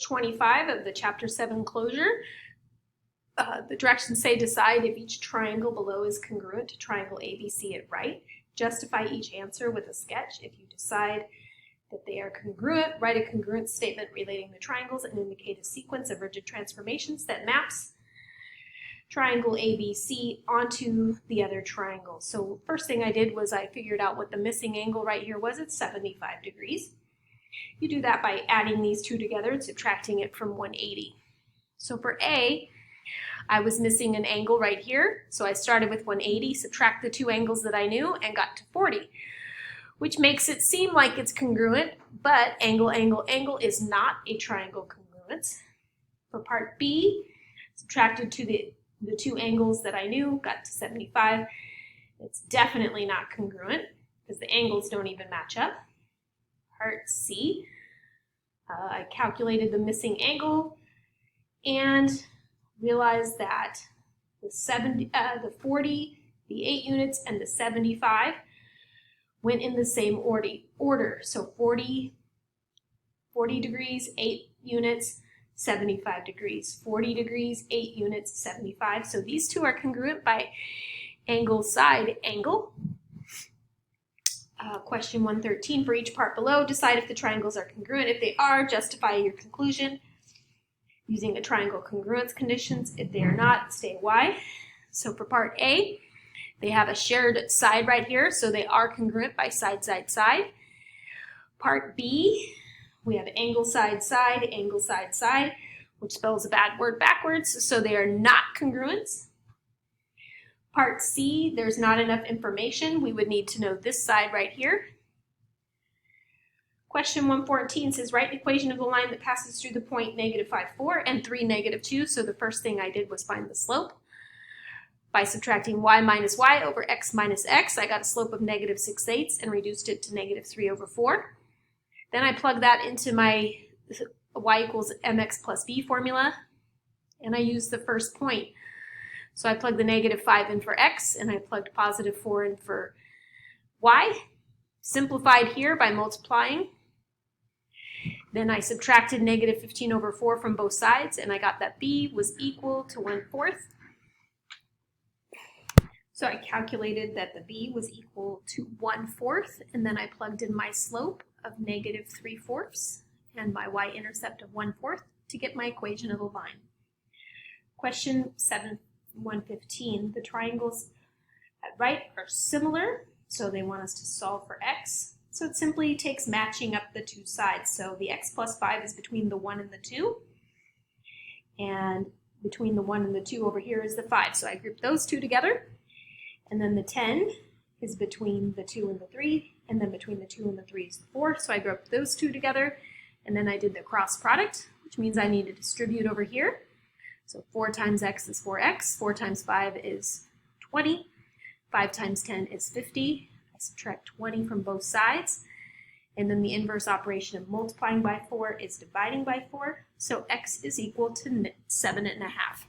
25 of the Chapter 7 closure. The directions say decide if each triangle below is congruent to triangle ABC at right. Justify each answer with a sketch. If you decide that they are congruent, write a congruent statement relating the triangles and indicate a sequence of rigid transformations that maps triangle ABC onto the other triangle. So first thing I did was I figured out what the missing angle right here was. It's 75 degrees. You do that by adding these two together and subtracting it from 180. So for A, I was missing an angle right here. So I started with 180, subtract the two angles that I knew, and got to 40, which makes it seem like it's congruent, but angle, angle, angle is not a triangle congruence. For part B, subtracted to the two angles that I knew, got to 75. It's definitely not congruent because the angles don't even match up. Part C, I calculated the missing angle and realized that the 40, the 8 units, and the 75 went in the same order. So 40 degrees, 8 units, 75 degrees, 40 degrees, 8 units, 75. So these two are congruent by angle, side, angle. Question 113, for each part below, decide if the triangles are congruent. If they are, justify your conclusion using the triangle congruence conditions. If they are not, stay Y. So for part A, they have a shared side right here, so they are congruent by side, side, side. Part B, we have angle, side, side, angle, side, side, which spells a bad word backwards, so they are not congruent. Part C, there's not enough information. We would need to know this side right here. Question 114 says, write an equation of the line that passes through the point -5, 4 and 3, -2. So the first thing I did was find the slope. By subtracting y minus y over x minus x, I got a slope of -6/8 and reduced it to -3/4. Then I plugged that into my y equals mx plus b formula, and I used the first point. So I plugged the -5 in for x, and I plugged +4 in for y. Simplified here by multiplying. Then I subtracted -15/4 from both sides, and I got that b was equal to 1/4. So I calculated that the b was equal to 1/4, and then I plugged in my slope of -3/4 and my y-intercept of 1/4 to get my equation of the line. Question 115, the triangles at right are similar, so they want us to solve for x. So it simply takes matching up the two sides. So the x plus 5 is between the 1 and the 2, and between the 1 and the 2 over here is the 5. So I grouped those two together, and then the 10 is between the 2 and the 3, and then between the 2 and the 3 is the 4. So I grouped those two together, and then I did the cross product, which means I need to distribute over here. So 4 times x is 4x, 4 times 5 is 20, 5 times 10 is 50. I subtract 20 from both sides, and then the inverse operation of multiplying by 4 is dividing by 4. So x is equal to 7.5.